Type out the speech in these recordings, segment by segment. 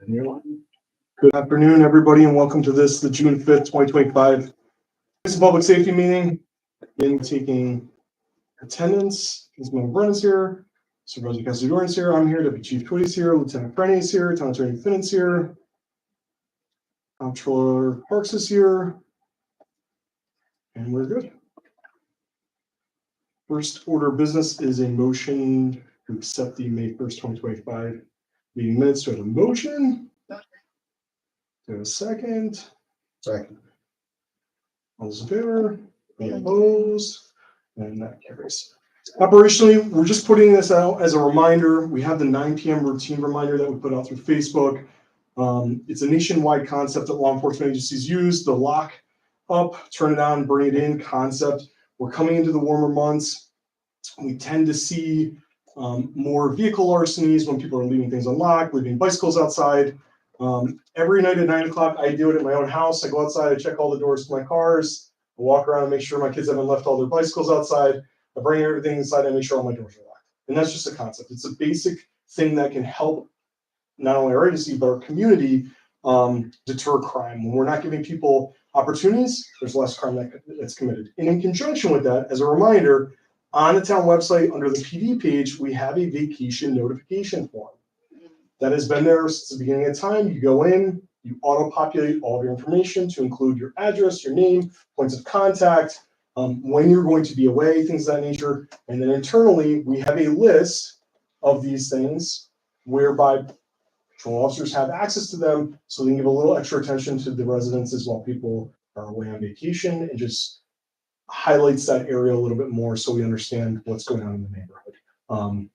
Good afternoon, everybody, and welcome to the June 5th, 2025 Public Safety Meeting. In taking attendance, Councilmember Brennan's here, Supervisor Cassidy-Dorn's here, I'm here, Deputy Chief Twitty's here, Lieutenant Brenny's here, Town Attorney Finnan's here, Comptroller Parks is here, and we're good. First order of business is a motion to accept the May 1st, 2025 meeting minutes. Do I have a motion? Do I have a second? Second. All those in favor? Any opposed? And that carries. Operationally, we're just putting this out as a reminder. We have the 9 p.m. routine reminder that we put out through Facebook. It's a nationwide concept that law enforcement agencies use. The lock up, turn it on, bring it in concept. We're coming into the warmer months. We tend to see more vehicle larcenies when people are leaving things unlocked, leaving bicycles outside. Every night at 9 o'clock, I do it at my own house. I go outside, I check all the doors to my cars. I walk around and make sure my kids haven't left all their bicycles outside. I bring everything inside and make sure all my doors are locked. And that's just a concept. It's a basic thing that can help not only our agency, but our community deter crime. When we're not giving people opportunities, there's less crime that's committed. And in conjunction with that, as a reminder, on the town website under the PD page, we have a vacation notification form that has been there since the beginning of time. You go in, you auto-populate all of your information to include your address, your name, points of contact, when you're going to be away, things of that nature. And then internally, we have a list of these things whereby patrol officers have access to them so they can give a little extra attention to the residences while people are away on vacation, and just highlights that area a little bit more so we understand what's going on in the neighborhood.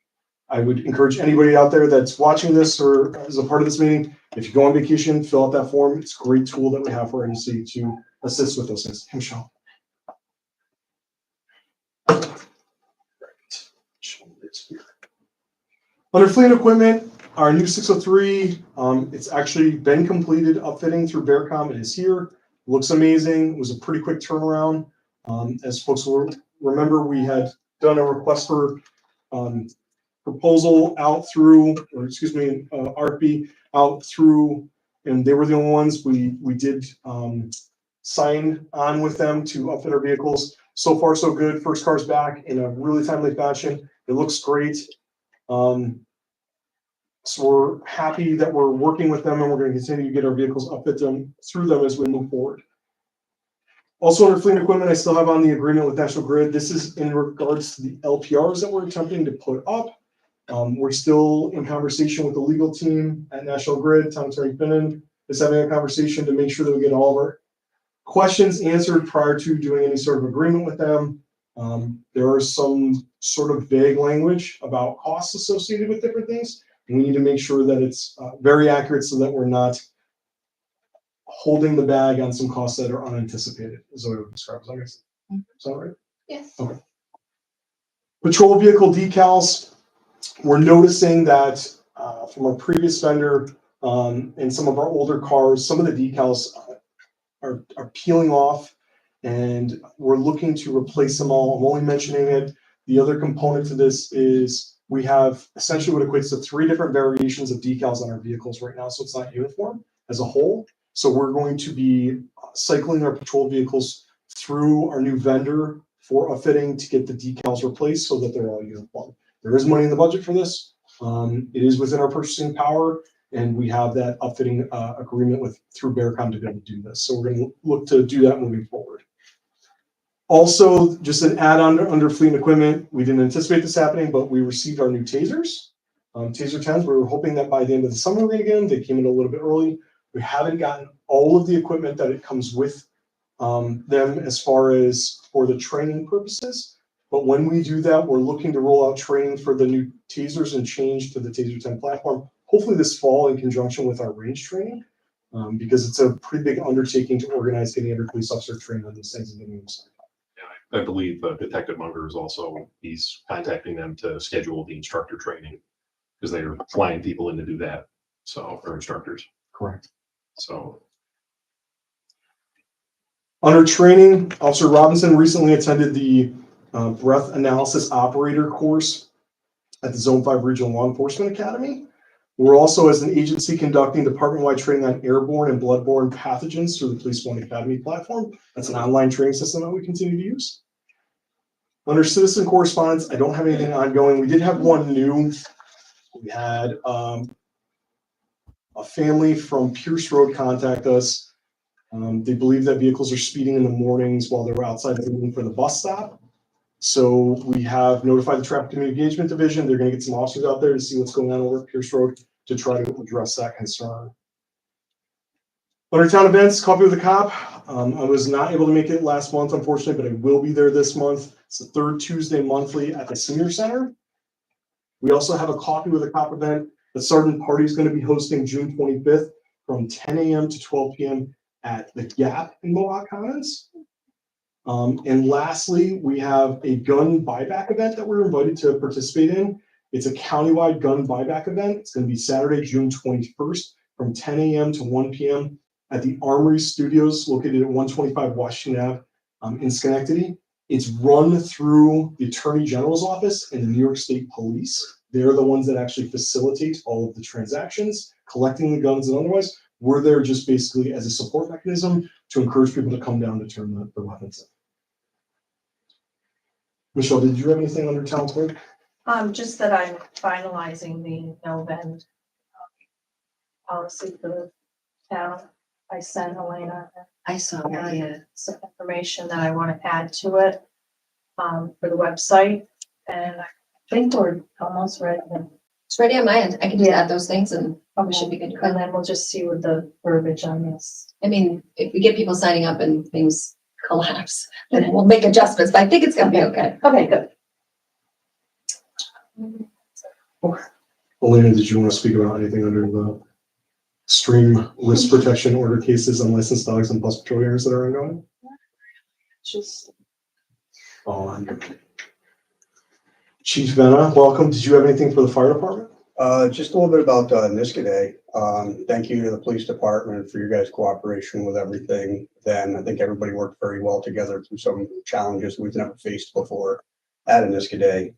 I would encourage anybody out there that's watching this or is a part of this meeting, if you go on vacation, fill out that form. It's a great tool that we have for our agency to assist with those things. Hey, Michelle. Under fleet equipment, our new 603, it's actually been completed upfitting through Bearcom. It is here. Looks amazing. It was a pretty quick turnaround. As folks will remember, we had done a request for proposal out through, or excuse me, ARPI out through, and they were the only ones we did sign on with them to upfit our vehicles. So far, so good. First car's back in a really timely fashion. It looks great. So we're happy that we're working with them, and we're going to continue to get our vehicles upfit them through them as we move forward. Also under fleet equipment, I still have on the agreement with National Grid. This is in regards to the LPRs that we're attempting to put up. We're still in conversation with the legal team at National Grid. Town Attorney Finnan is having a conversation to make sure that we get all of our questions answered prior to doing any sort of agreement with them. There is some sort of vague language about costs associated with different things. We need to make sure that it's very accurate so that we're not holding the bag on some costs that are unanticipated, is what I would describe. Is that right? Yes. Okay. Patrol vehicle decals. We're noticing that from our previous vendor and some of our older cars, some of the decals are peeling off, and we're looking to replace them all. I'm only mentioning it. The other component to this is we have essentially what equates to 3 different variations of decals on our vehicles right now, so it's not uniform as a whole. So we're going to be cycling our patrol vehicles through our new vendor for a fitting to get the decals replaced so that they're all uniform. There is money in the budget for this. It is within our purchasing power, and we have that upfitting agreement through Bearcom to be able to do this. So we're going to look to do that moving forward. Also, just an add-on under fleet and equipment. We didn't anticipate this happening, but we received our new tasers. Taser 10s. We were hoping that by the end of the summer we're going to get them. They came in a little bit early. We haven't gotten all of the equipment that it comes with them as far as for the training purposes. But when we do that, we're looking to roll out training for the new tasers and change to the Taser 10 platform, hopefully this fall in conjunction with our range training, because it's a pretty big undertaking to organize getting every police officer trained on these things and getting them signed. Yeah, I believe Detective Munger is also, he's contacting them to schedule the instructor training because they are flying people in to do that. So, or instructors. Correct. So. Under training, Officer Robinson recently attended the breath analysis operator course at the Zone 5 Regional Law Enforcement Academy. We're also, as an agency, conducting department-wide training on airborne and bloodborne pathogens through the Police One Academy platform. That's an online training system that we continue to use. Under citizen correspondence, I don't have anything ongoing. We did have one new. We had a family from Pierce Road contact us. They believe that vehicles are speeding in the mornings while they were outside waiting for the bus stop. So we have notified the Traffic Community Engagement Division. They're going to get some officers out there to see what's going on over at Pierce Road to try to address that concern. Under town events, Coffee with a Cop. I was not able to make it last month, unfortunately, but I will be there this month. It's the third Tuesday monthly at the Senior Center. We also have a Coffee with a Cop event that Sergeant Party is going to be hosting June 25th from 10 a.m. to 12 p.m. at the Gap in Mohawk Commons. And lastly, we have a gun buyback event that we're invited to participate in. It's a countywide gun buyback event. It's going to be Saturday, June 21st from 10 a.m. to 1 p.m. at the Armory Studios located at 125 Washington Ave in Schenectady. It's run through the Attorney General's office and the New York State Police. They're the ones that actually facilitate all of the transactions, collecting the guns and otherwise. We're there just basically as a support mechanism to encourage people to come down to turn the weapons in. Michelle, did you have anything under town clerk? Just that I'm finalizing the no-bend policy for the town. I sent Elena I saw that, yeah. some information that I want to add to it for the website, and I think we're almost ready. It's ready on my end. I can just Yeah. add those things and we should be good to And go. then we'll just see with the verbiage on this. I mean, if we get people signing up and things collapse, then we'll make adjustments, but I think it's gonna be okay. Okay, good. Elena, did you want to speak about anything under the extreme risk protection order cases, unlicensed dogs and bus patrol areas that are ongoing? Just Chief Venna, welcome. Did you have anything for the fire department? Just a little bit about Niska Day. Thank you to the police department for your guys' cooperation with everything. Then I think everybody worked very well together through some challenges we've never faced before at a Niska Day.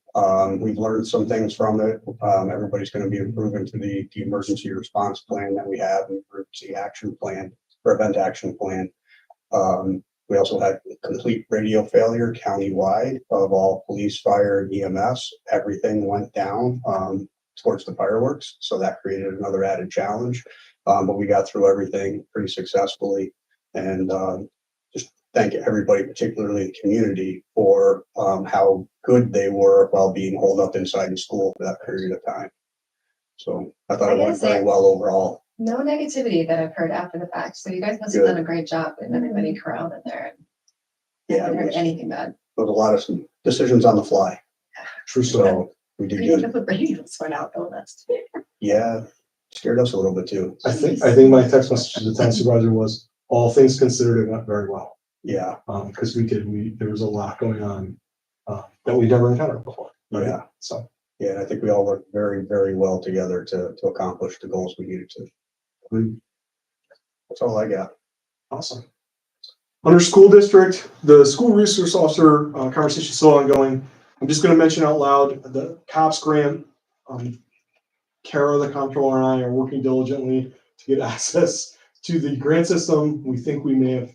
We've learned some things from it. Everybody's going to be improving to the emergency response plan that we have, and emergency action plan, or event action plan. We also had complete radio failure countywide of all police, fire, EMS. Everything went down towards the fireworks. So that created another added challenge. But we got through everything pretty successfully. And just thank everybody, particularly the community, for how good they were while being holed up inside the school for that period of time. So I thought I it gotta went say- very well overall. No negativity that I've heard after the fact. So you guys must have Good. done a great job with everybody corralled in there. I Yeah, haven't it heard was, anything bad. there was a lot of some decisions on the fly. True story. So we I did didn't good. know the radios went out though, that's. Yeah, scared us a little bit too. I think my text message to the town supervisor was, all things considered, it went very well. Yeah, Because there was a lot going on that we never encountered before. Right? Yeah. So yeah, and I think we all worked very, very well together to accomplish the goals we needed to. That's all I got. awesome. Under school district, the school resource officer conversation is still ongoing. I'm just going to mention out loud the COPS grant. Kara, the comptroller, and I are working diligently to get access to the grant system. We think we may have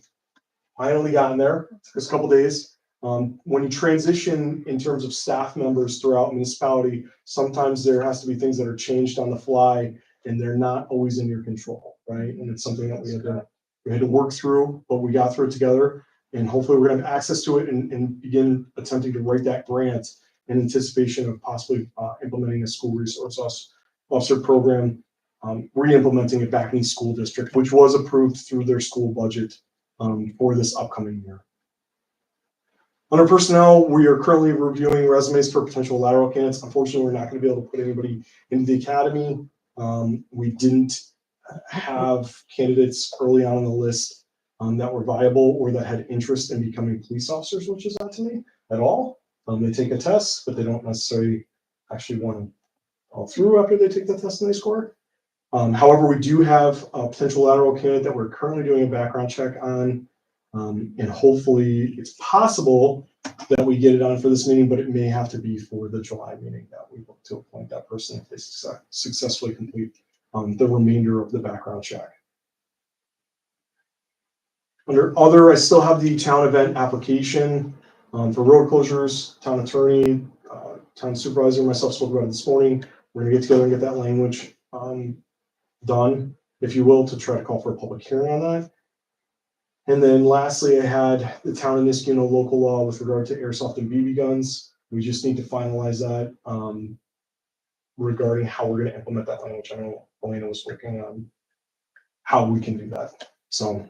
finally gotten there. It took us a couple days. When you transition in terms of staff members throughout municipality, sometimes there has to be things that are changed on the fly, and they're not always in your control, right? And it's something that we had to work through, but we got through it together, and hopefully we're going to have access to it and begin attempting to write that grant in anticipation of possibly implementing a school resource officer program, re-implementing it back in the school district, which was approved through their school budget for this upcoming year. Under personnel, we are currently reviewing resumes for potential lateral candidates. Unfortunately, we're not going to be able to put anybody into the academy. We didn't have candidates early on in the list that were viable or that had interest in becoming police officers, which is not to me at all. They take a test, but they don't necessarily actually want to follow through after they take the test and they score. However, we do have a potential lateral candidate that we're currently doing a background check on. And hopefully it's possible that we get it on for this meeting, but it may have to be for the July meeting that we look to appoint that person if they successfully complete the remainder of the background check. Under other, I still have the town event application for road closures. Town attorney, town supervisor, myself spoke about it this morning. We're gonna get together and get that language done, if you will, to try to call for a public hearing on that. And then lastly, I had the town of Niskuna local law with regard to airsoft and BB guns. We just need to finalize that regarding how we're gonna implement that language. I know Elena was working on how we can do that. So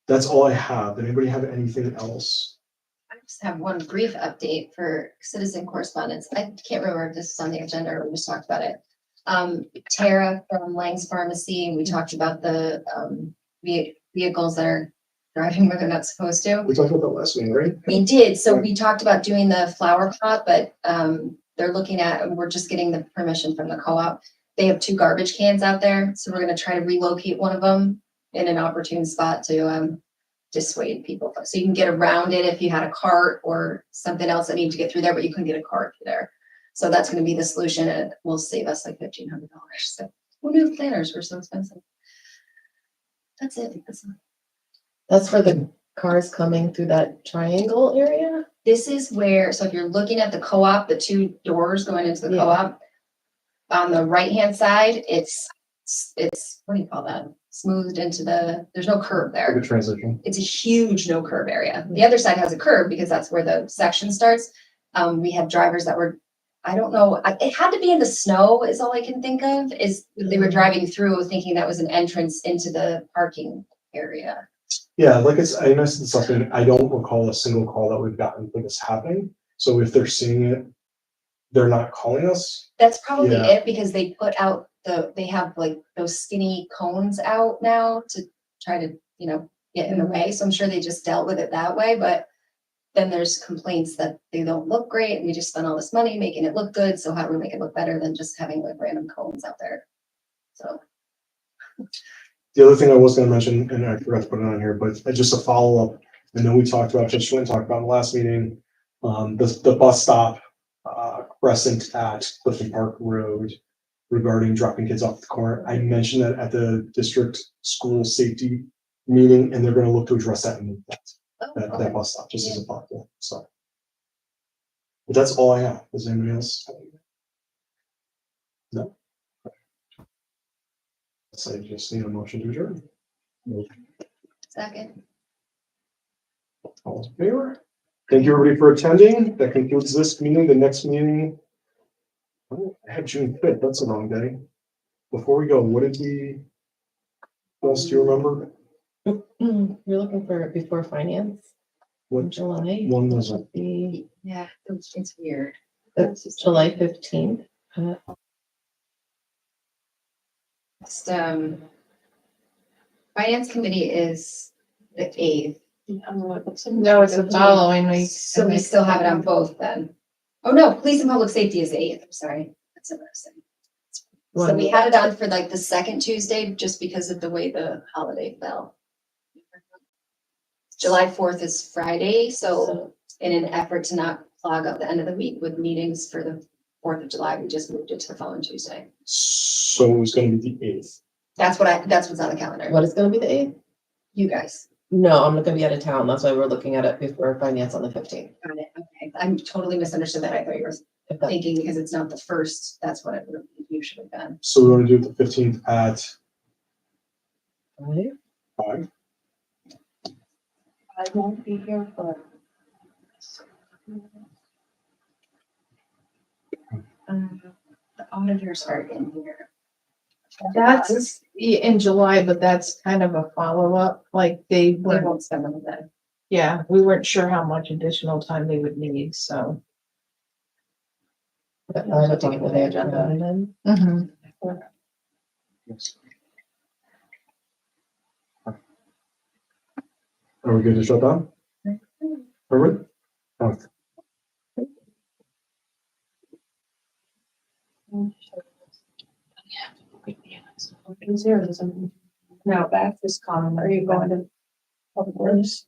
that's all I have. Did anybody have anything else? I just have one brief update for citizen correspondence. I can't remember if this is on the agenda or we just talked about it. Tara from Lang's Pharmacy, we talked about the vehicles that are driving where they're not supposed to. We talked about that last week, right? We did, so we talked about doing the flower pot, but they're looking at, we're just getting the permission from the co-op. They have 2 garbage cans out there, so we're gonna try to relocate one of them in an opportune spot to dissuade people. So you can get around it if you had a cart or something else that needed to get through there, but you couldn't get a cart through there. So that's gonna be the solution, and it will save us like $1,500. So who knew planners were so expensive? That's it. That's for the cars coming through that triangle area? This is where, so if you're looking at the co-op, the 2 doors going into the Yeah. co-op, on the right-hand side, it's, what do you call that? Smoothed into there's no curb there. Good transition. It's a huge no curb area. The other side has a curb because that's where the section starts. We had drivers that were, I don't know, it had to be in the snow is all I can think of, is they were driving through thinking that was an entrance into the parking area. Yeah, like I mentioned something, I don't recall a single call that we've gotten for this happening. So if they're seeing it, they're not calling us. That's probably Yeah. it, because they put out they have like those skinny cones out now to try to, get in the way. So I'm sure they just dealt with it that way, but then there's complaints that they don't look great and we just spent all this money making it look good. So how do we make it look better than just having like random cones out there? So. The other thing I was gonna mention, and I forgot to put it on here, but just a follow-up, I know we talked about, just went and talked about in the last meeting, the bus stop, Crescent at Clifton Park Road regarding dropping kids off the corner. I mentioned that at the district school safety meeting, and they're gonna look to address that and that bus stop, just as a thought, yeah, so. But that's all I have. Does anybody else? No? So I just need a motion to adjourn. Second. All those in favor? Thank you, everybody, for attending. That concludes this meeting. The next meeting. Oh, I had June 5th. That's the wrong day. Before we go, what else do you remember? You're looking for it before finance in What July? one was it? The Yeah, it's weird. July 15th. Just, finance committee is the 8th. No, it's the following week. So we still have it on both then. Oh, no, police and public safety is the 8th. I'm sorry. That's embarrassing. So we had it on for like the second Tuesday, just because of the way the holiday fell. July 4th is Friday, so in an effort to not clog up the end of the week with meetings for the 4th of July, we just moved it to the following Tuesday. So it was going to be the 8th. That's what's on the calendar. What is gonna be the 8th? You guys. No, I'm not gonna be out of town. That's why we're looking at it before finance on the 15th. Got it. Okay. I'm totally misunderstood that. I thought you were If that- thinking because it's not the first, that's what it would have usually been. So we want to do it the 15th at Right? 5. I won't be here for. The auditors are in here. That's in July, but that's kind of a follow-up, like they They were, won't spend them then. yeah, we weren't sure how much additional time they would need, so. But I have to get the agenda. Mhm. Are we good to shut down? Perfect. Oh, No, back this column, are you going to? Public Works?